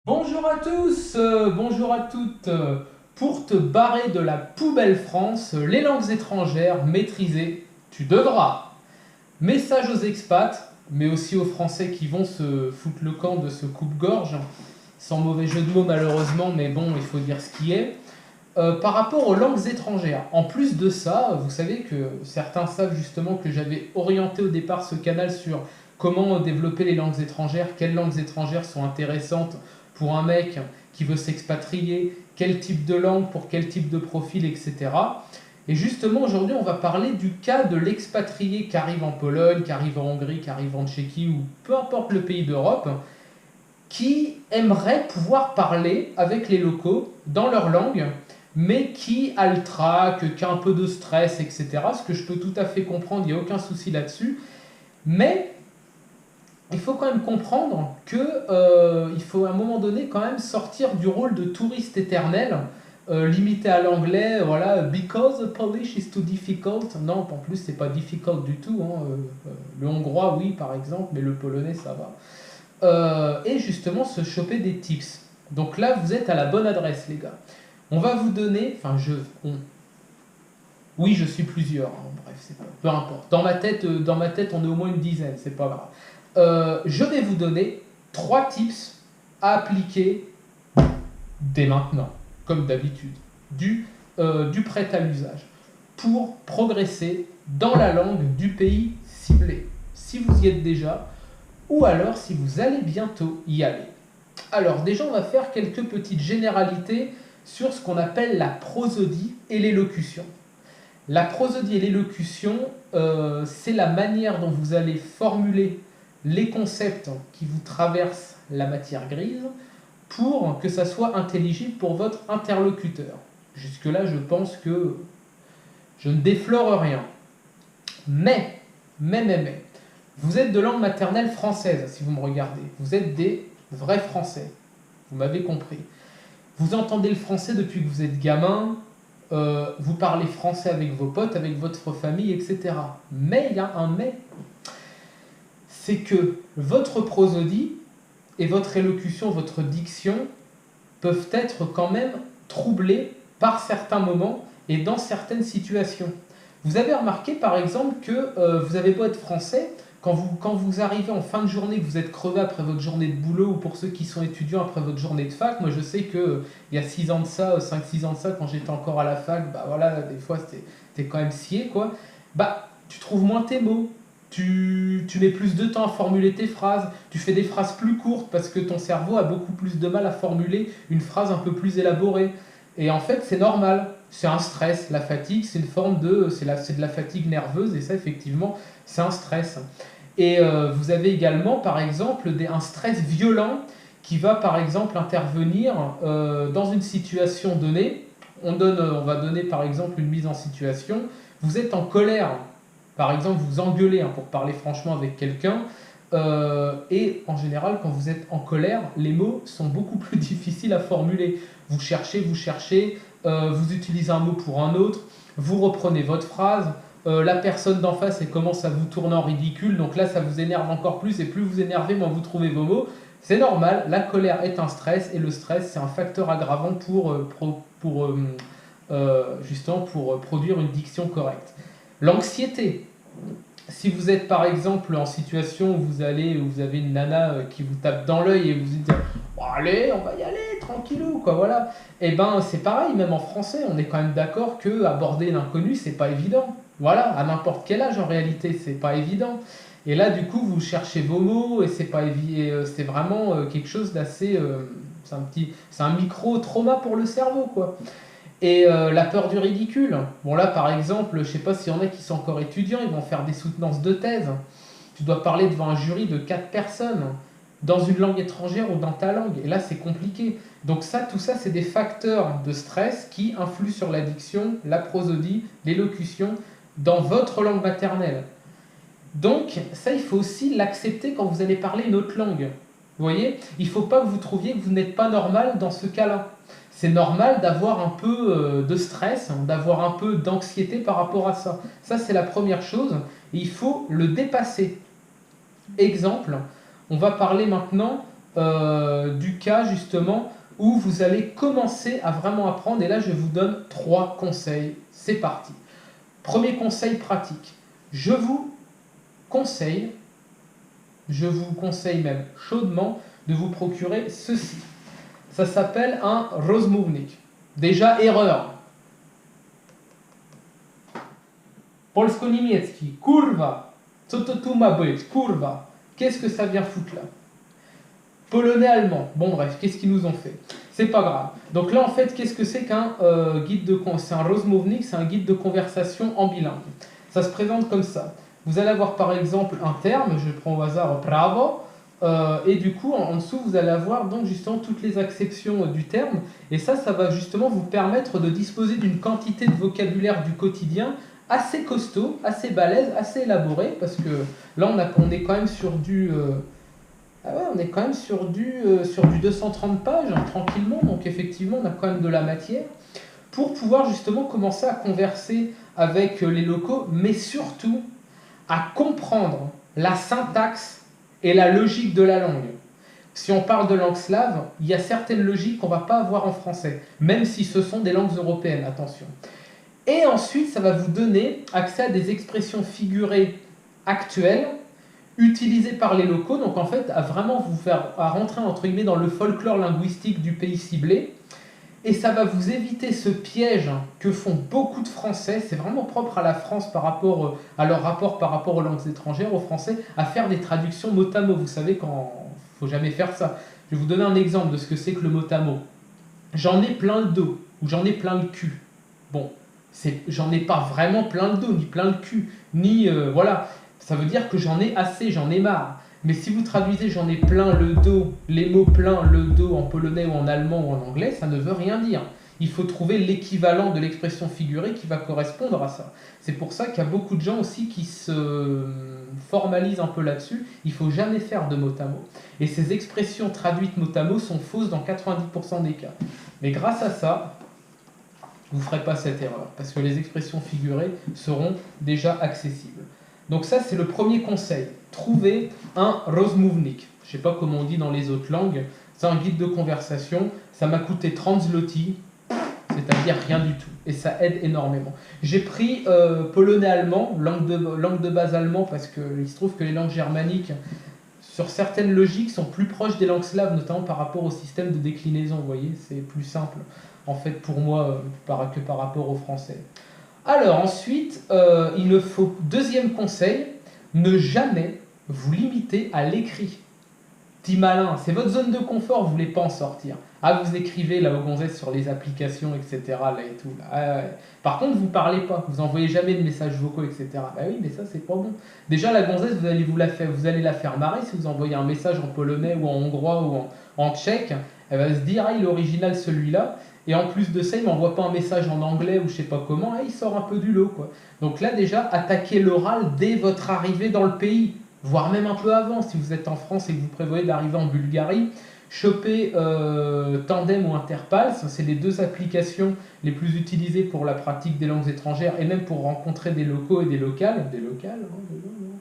Bonjour à tous, bonjour à toutes. Pour te barrer de la poubelle France, les langues étrangères maîtrisées, tu devras. Message aux expats, mais aussi aux Français qui vont se foutre le camp de ce coupe-gorge, sans mauvais jeu de mots malheureusement, mais bon, il faut dire ce qui est. Par rapport aux langues étrangères, en plus de ça, vous savez que certains savent justement que j'avais orienté au départ ce canal sur comment développer les langues étrangères, quelles langues étrangères sont intéressantes pour un mec qui veut s'expatrier, quel type de langue pour quel type de profil, etc. Et justement, aujourd'hui, on va parler du cas de l'expatrié qui arrive en Pologne, qui arrive en Hongrie, qui arrive en Tchéquie, ou peu importe le pays d'Europe, qui aimerait pouvoir parler avec les locaux dans leur langue, mais qui a le trac, qui a un peu de stress, etc. Ce que je peux tout à fait comprendre, il n'y a aucun souci là-dessus. Mais il faut quand même comprendre il faut à un moment donné quand même sortir du rôle de touriste éternel, limité à l'anglais, voilà, because Polish is too difficult. Non, en plus c'est pas difficult du tout, hein. Le hongrois oui par exemple, mais le polonais ça va. Et justement se choper des tips. Donc là vous êtes à la bonne adresse les gars. On va vous donner, oui je suis plusieurs, hein, bref c'est pas, peu importe. Dans ma tête on est au moins une dizaine, c'est pas grave. Je vais vous donner 3 tips à appliquer dès maintenant, comme d'habitude, du prêt à l'usage, pour progresser dans la langue du pays ciblé, si vous y êtes déjà, ou alors si vous allez bientôt y aller. Alors déjà, on va faire quelques petites généralités sur ce qu'on appelle la prosodie et l'élocution. La prosodie et l'élocution, c'est la manière dont vous allez formuler les concepts qui vous traversent la matière grise pour que ça soit intelligible pour votre interlocuteur. Jusque-là, je pense que je ne déflore rien. Mais, vous êtes de langue maternelle française, si vous me regardez. Vous êtes des vrais Français. Vous m'avez compris. Vous entendez le français depuis que vous êtes gamin, vous parlez français avec vos potes, avec votre famille, etc. Mais il y a un mais. C'est que votre prosodie et votre élocution, votre diction peuvent être quand même troublées par certains moments et dans certaines situations. Vous avez remarqué par exemple que vous avez beau être français, quand vous arrivez en fin de journée, que vous êtes crevé après votre journée de boulot, ou pour ceux qui sont étudiants après votre journée de fac, moi je sais que il y a 6 ans de ça, 5-6 ans de ça, quand j'étais encore à la fac, bah voilà, des fois c'était quand même scié quoi, bah tu trouves moins tes mots, tu mets plus de temps à formuler tes phrases, tu fais des phrases plus courtes parce que ton cerveau a beaucoup plus de mal à formuler une phrase un peu plus élaborée. Et en fait, c'est normal, c'est un stress. La fatigue, c'est une forme de, c'est de la fatigue nerveuse et ça, effectivement, c'est un stress. Et vous avez également, par exemple, un stress violent qui va, par exemple, intervenir dans une situation donnée. On va donner, par exemple, une mise en situation. Vous êtes en colère. Par exemple, vous engueulez, hein, pour parler franchement avec quelqu'un. Et en général, quand vous êtes en colère, les mots sont beaucoup plus difficiles à formuler. Vous cherchez, vous utilisez un mot pour un autre, vous reprenez votre phrase, la personne d'en face elle commence à vous tourner en ridicule, donc là ça vous énerve encore plus, et plus vous énervez, moins vous trouvez vos mots. C'est normal, la colère est un stress, et le stress c'est un facteur aggravant justement pour produire une diction correcte. L'anxiété. Si vous êtes par exemple en situation où vous avez une nana qui vous tape dans l'œil et vous dites oh, allez, on va y aller, tranquillou, quoi, voilà. Et ben c'est pareil, même en français, on est quand même d'accord que aborder l'inconnu, c'est pas évident. Voilà, à n'importe quel âge en réalité, c'est pas évident. Et là, du coup, vous cherchez vos mots et c'est vraiment quelque chose d'assez, c'est un micro trauma pour le cerveau, quoi. Et la peur du ridicule. Bon là par exemple, je sais pas s'il y en a qui sont encore étudiants, ils vont faire des soutenances de thèse. Tu dois parler devant un jury de 4 personnes, dans une langue étrangère ou dans ta langue. Et là c'est compliqué. Donc ça, tout ça, c'est des facteurs de stress qui influent sur la diction, la prosodie, l'élocution, dans votre langue maternelle. Donc ça, il faut aussi l'accepter quand vous allez parler une autre langue. Vous voyez, il ne faut pas que vous trouviez que vous n'êtes pas normal dans ce cas-là. C'est normal d'avoir un peu de stress, hein, d'avoir un peu d'anxiété par rapport à ça. Ça, c'est la première chose. Et il faut le dépasser. Exemple, on va parler maintenant du cas justement où vous allez commencer à vraiment apprendre. Et là, je vous donne 3 conseils. C'est parti. Premier conseil pratique. Je vous conseille même chaudement de vous procurer ceci. Ça s'appelle un rozmównik. Déjà, erreur. Polsko-niemiecki. Kurwa. Co to tu ma być? Kurwa. Qu'est-ce que ça vient foutre là? Polonais-allemand. Bon bref, qu'est-ce qu'ils nous ont fait? C'est pas grave. Donc là en fait, qu'est-ce que c'est qu'un guide de c'est un rozmównik, c'est un guide de conversation en bilingue. Ça se présente comme ça. Vous allez avoir par exemple un terme, je prends au hasard prawo, et du coup en dessous vous allez avoir donc justement toutes les acceptions du terme, et ça va justement vous permettre de disposer d'une quantité de vocabulaire du quotidien assez costaud, assez balèze, assez élaboré, parce que là on est quand même sur du on est quand même sur du 230 pages, hein, tranquillement, donc effectivement on a quand même de la matière pour pouvoir justement commencer à converser avec les locaux, mais surtout à comprendre la syntaxe et la logique de la langue. Si on parle de langue slave, il y a certaines logiques qu'on ne va pas avoir en français, même si ce sont des langues européennes, attention. Et ensuite, ça va vous donner accès à des expressions figurées actuelles, utilisées par les locaux, donc en fait, à vraiment vous faire rentrer entre guillemets dans le folklore linguistique du pays ciblé. Et ça va vous éviter ce piège que font beaucoup de Français, c'est vraiment propre à la France par rapport à leur rapport par rapport aux langues étrangères, aux Français, à faire des traductions mot à mot. Vous savez quand faut jamais faire ça. Je vais vous donner un exemple de ce que c'est que le mot à mot. J'en ai plein le dos, ou j'en ai plein le cul. Bon, j'en ai pas vraiment plein le dos, ni plein le cul, ni voilà. Ça veut dire que j'en ai assez, j'en ai marre. Mais si vous traduisez j'en ai plein le dos, les mots plein le dos en polonais ou en allemand ou en anglais, ça ne veut rien dire. Il faut trouver l'équivalent de l'expression figurée qui va correspondre à ça. C'est pour ça qu'il y a beaucoup de gens aussi qui se formalisent un peu là-dessus. Il ne faut jamais faire de mot à mot. Et ces expressions traduites mot à mot sont fausses dans 90% des cas. Mais grâce à ça, vous ne ferez pas cette erreur, parce que les expressions figurées seront déjà accessibles. Donc ça, c'est le premier conseil. Trouvez un rozmównik. Je ne sais pas comment on dit dans les autres langues. C'est un guide de conversation. Ça m'a coûté 30 zloty, c'est-à-dire rien du tout. Et ça aide énormément. J'ai pris polonais-allemand, langue de base allemand, parce qu'il se trouve que les langues germaniques, sur certaines logiques, sont plus proches des langues slaves, notamment par rapport au système de déclinaison. Vous voyez, c'est plus simple, en fait, pour moi, que par rapport au français. Alors ensuite, il me faut, deuxième conseil, ne jamais vous limiter à l'écrit. Petit malin, c'est votre zone de confort, vous ne voulez pas en sortir. Ah, vous écrivez là aux gonzesses sur les applications, etc. Là et tout. Là. Ah, ouais. Par contre, vous ne parlez pas, vous n'envoyez jamais de messages vocaux, etc. Bah oui, mais ça, c'est pas bon. Déjà, la gonzesse, vous allez la faire marrer si vous envoyez un message en polonais ou en hongrois ou en tchèque. Elle va se dire, ah, il est original celui-là. Et en plus de ça, il ne m'envoie pas un message en anglais ou je sais pas comment, et il sort un peu du lot, quoi. Donc là, déjà, attaquez l'oral dès votre arrivée dans le pays, voire même un peu avant, si vous êtes en France et que vous prévoyez d'arriver en Bulgarie. Chopez Tandem ou Interpal, c'est les deux applications les plus utilisées pour la pratique des langues étrangères et même pour rencontrer des locaux et des locales.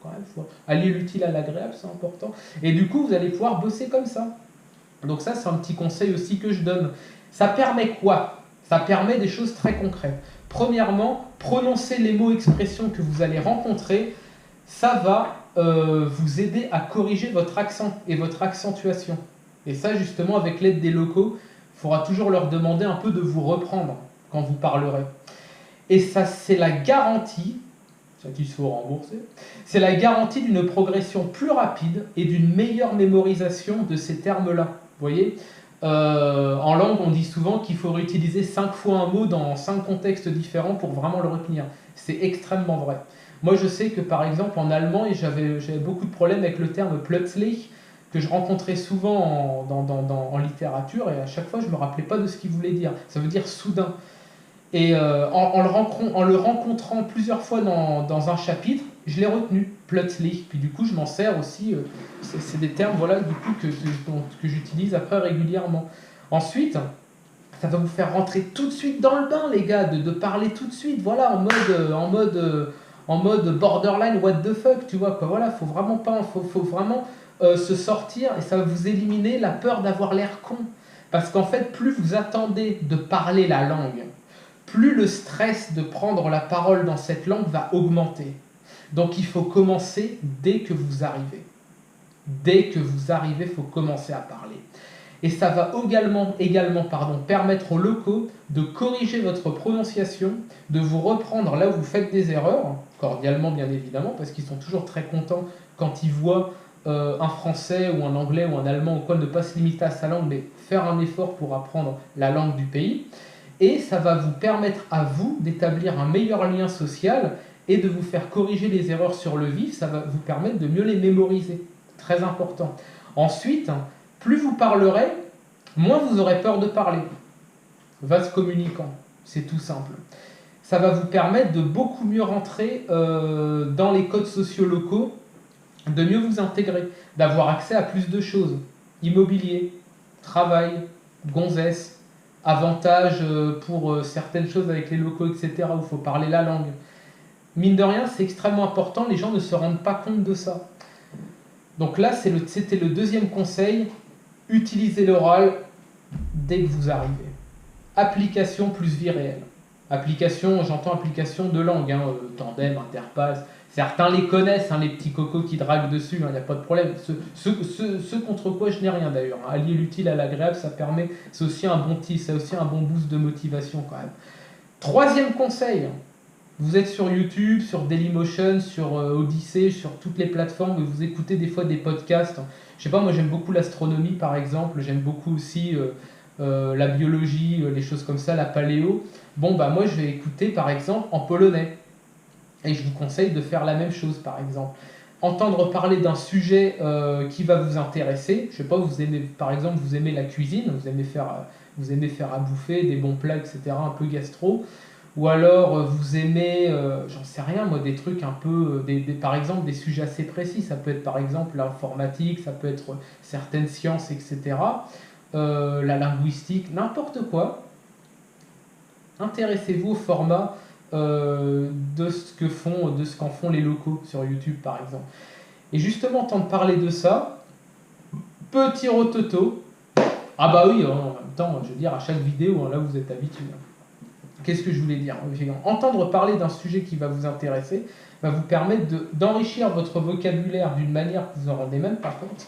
Quand même, faut allier l'utile à l'agréable, c'est important. Et du coup, vous allez pouvoir bosser comme ça. Donc ça, c'est un petit conseil aussi que je donne. Ça permet quoi? Ça permet des choses très concrètes. Premièrement, prononcer les mots expressions que vous allez rencontrer, ça va vous aider à corriger votre accent et votre accentuation. Et ça, justement, avec l'aide des locaux, il faudra toujours leur demander un peu de vous reprendre quand vous parlerez. Et ça, c'est la garantie, ça qu'il faut rembourser, c'est la garantie d'une progression plus rapide et d'une meilleure mémorisation de ces termes-là. Vous voyez, en langue, on dit souvent qu'il faut réutiliser 5 fois un mot dans 5 contextes différents pour vraiment le retenir. C'est extrêmement vrai. Moi, je sais que, par exemple, en allemand, j'avais beaucoup de problèmes avec le terme plötzlich, que je rencontrais souvent en littérature, et à chaque fois, je ne me rappelais pas de ce qu'il voulait dire. Ça veut dire soudain. Et en le rencontrant plusieurs fois dans un chapitre, je l'ai retenu, plötzlich. Puis du coup, je m'en sers aussi. C'est des termes voilà, du coup, que j'utilise après régulièrement. Ensuite, ça va vous faire rentrer tout de suite dans le bain, les gars, de parler tout de suite, voilà, en mode borderline, what the fuck, tu vois, quoi. Voilà, faut vraiment se sortir et ça va vous éliminer la peur d'avoir l'air con. Parce qu'en fait, plus vous attendez de parler la langue, plus le stress de prendre la parole dans cette langue va augmenter. Donc il faut commencer dès que vous arrivez. Dès que vous arrivez, il faut commencer à parler. Et ça va également permettre aux locaux de corriger votre prononciation, de vous reprendre là où vous faites des erreurs, cordialement bien évidemment, parce qu'ils sont toujours très contents quand ils voient un français ou un anglais ou un allemand ou quoi ne pas se limiter à sa langue, mais faire un effort pour apprendre la langue du pays. Et ça va vous permettre à vous d'établir un meilleur lien social et de vous faire corriger les erreurs sur le vif. Ça va vous permettre de mieux les mémoriser. Très important. Ensuite, plus vous parlerez, moins vous aurez peur de parler. Vase communicant, c'est tout simple. Ça va vous permettre de beaucoup mieux rentrer dans les codes sociaux locaux, de mieux vous intégrer, d'avoir accès à plus de choses. Immobilier, travail, gonzesse, avantages pour certaines choses avec les locaux, etc., où il faut parler la langue. Mine de rien, c'est extrêmement important, les gens ne se rendent pas compte de ça. Donc là, c'était le deuxième conseil, utilisez l'oral dès que vous arrivez. Application plus vie réelle. Application, j'entends application de langue, Tandem, Interpass. Certains les connaissent, les petits cocos qui draguent dessus, il n'y a pas de problème. Ce contre quoi je n'ai rien d'ailleurs. Allier l'utile à l'agréable, c'est aussi un bon tis, c'est aussi un bon boost de motivation quand même. Troisième conseil, vous êtes sur YouTube, sur Dailymotion, sur Odyssée, sur toutes les plateformes, vous écoutez des fois des podcasts. Je sais pas, moi j'aime beaucoup l'astronomie par exemple, j'aime beaucoup aussi la biologie, les choses comme ça, la paléo. Bon, bah moi je vais écouter par exemple en polonais. Et je vous conseille de faire la même chose par exemple. Entendre parler d'un sujet qui va vous intéresser. Je sais pas, vous aimez, par exemple, vous aimez la cuisine, vous aimez faire à bouffer, des bons plats, etc., un peu gastro. Ou alors vous aimez, j'en sais rien moi, des trucs un peu, par exemple des sujets assez précis, ça peut être par exemple l'informatique, ça peut être certaines sciences, etc., la linguistique, n'importe quoi. Intéressez-vous au format de ce qu'en font les locaux sur YouTube par exemple. Et justement, entendre parler de ça, petit rototo, ah bah oui, en même temps, je veux dire, à chaque vidéo, là vous êtes habitué. Qu'est-ce que je voulais dire? Entendre parler d'un sujet qui va vous intéresser va vous permettre d'enrichir votre vocabulaire d'une manière que vous n'en rendez même pas compte.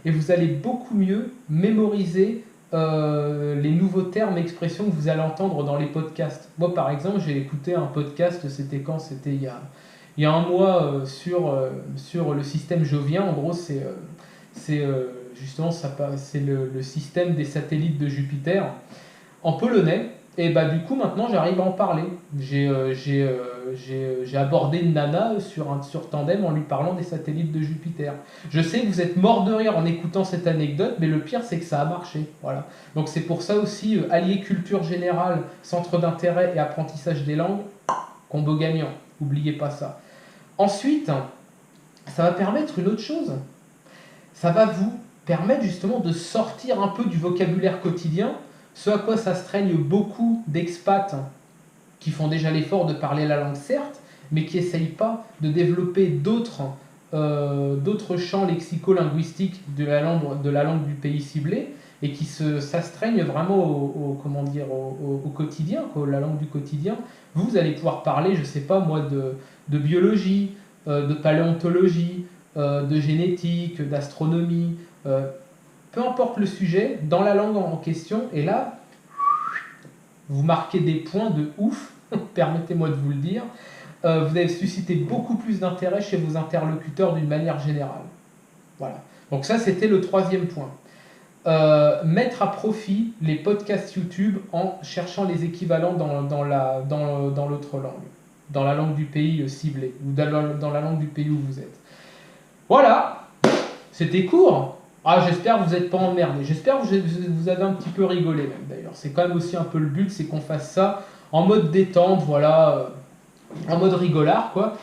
Et vous allez beaucoup mieux mémoriser les nouveaux termes et expressions que vous allez entendre dans les podcasts. Moi, par exemple, j'ai écouté un podcast, c'était quand? C'était il y a un mois sur le système jovien. En gros, justement c'est le système des satellites de Jupiter en polonais. Et bah du coup maintenant j'arrive à en parler. J'ai abordé une nana sur Tandem en lui parlant des satellites de Jupiter. Je sais que vous êtes mort de rire en écoutant cette anecdote, mais le pire c'est que ça a marché. Voilà. Donc c'est pour ça aussi allier culture générale, centre d'intérêt et apprentissage des langues, combo gagnant. N'oubliez pas ça. Ensuite, ça va permettre une autre chose. Ça va vous permettre justement de sortir un peu du vocabulaire quotidien. Ce à quoi s'astreignent beaucoup d'expats qui font déjà l'effort de parler la langue, certes, mais qui n'essayent pas de développer d'autres champs lexico-linguistiques de la langue du pays ciblé et qui s'astreignent vraiment au quotidien, la langue du quotidien. Vous allez pouvoir parler, je ne sais pas moi, de biologie, de paléontologie, de génétique, d'astronomie, peu importe le sujet, dans la langue en question, et là, vous marquez des points de ouf, permettez-moi de vous le dire, vous allez susciter beaucoup plus d'intérêt chez vos interlocuteurs d'une manière générale. Voilà. Donc ça, c'était le troisième point. Mettre à profit les podcasts YouTube en cherchant les équivalents dans l'autre langue, dans la langue du pays ciblé, ou dans la langue du pays où vous êtes. Voilà, c'était court. Ah, j'espère que vous n'êtes pas emmerdés. J'espère que vous avez un petit peu rigolé même d'ailleurs. C'est quand même aussi un peu le but, c'est qu'on fasse ça en mode détente, voilà, en mode rigolard quoi.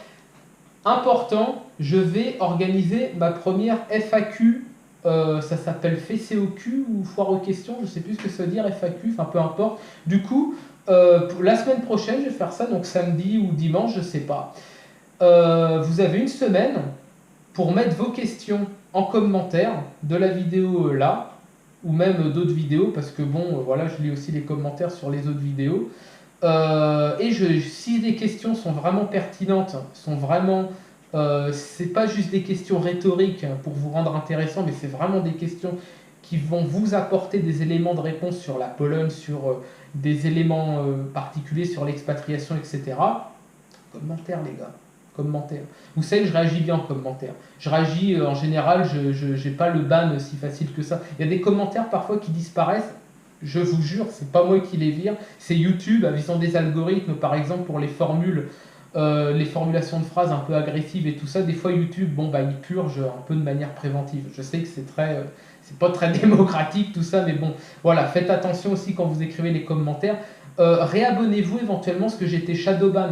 Important, je vais organiser ma première FAQ, ça s'appelle FCOQ ou foire aux questions, je ne sais plus ce que ça veut dire FAQ, enfin peu importe. Du coup, la semaine prochaine, je vais faire ça, donc samedi ou dimanche, je ne sais pas. Vous avez une semaine pour mettre vos questions en commentaire de la vidéo là, ou même d'autres vidéos, parce que bon, voilà, je lis aussi les commentaires sur les autres vidéos. Si les questions sont vraiment pertinentes, sont vraiment, c'est pas juste des questions rhétoriques pour vous rendre intéressant, mais c'est vraiment des questions qui vont vous apporter des éléments de réponse sur la Pologne, sur des éléments particuliers sur l'expatriation, etc. Commentaires, les gars. Commentaires. Vous savez que je réagis bien en commentaire. Je réagis en général, je n'ai pas le ban si facile que ça. Il y a des commentaires parfois qui disparaissent. Je vous jure, c'est pas moi qui les vire, c'est YouTube. Ils ont des algorithmes, par exemple, pour les formules, les formulations de phrases un peu agressives et tout ça. Des fois, YouTube, bon, bah, il purge un peu de manière préventive. Je sais que c'est pas très démocratique tout ça, mais bon, voilà, faites attention aussi quand vous écrivez les commentaires. Réabonnez-vous éventuellement, parce que j'étais shadowban.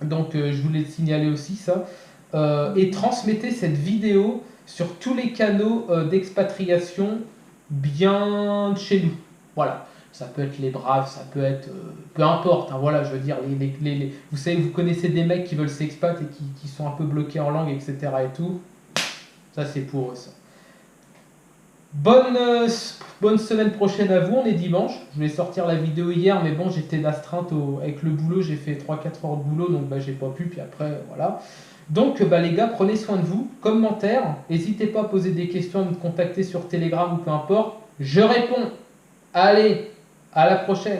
Donc je voulais signaler aussi ça. Et transmettez cette vidéo sur tous les canaux d'expatriation bien chez nous. Voilà. Ça peut être les braves, ça peut être... peu importe, hein, voilà, je veux dire, vous savez, vous connaissez des mecs qui veulent s'expat et qui sont un peu bloqués en langue, etc. et tout. Ça, c'est pour eux, ça. Bonne semaine prochaine à vous, on est dimanche. Je voulais sortir la vidéo hier, mais bon, j'étais d'astreinte avec le boulot, j'ai fait 3-4 heures de boulot, donc bah, j'ai pas pu, puis après, voilà. Donc, bah, les gars, prenez soin de vous. Commentaires, n'hésitez pas à poser des questions, à me contacter sur Telegram ou peu importe. Je réponds. Allez, à la prochaine.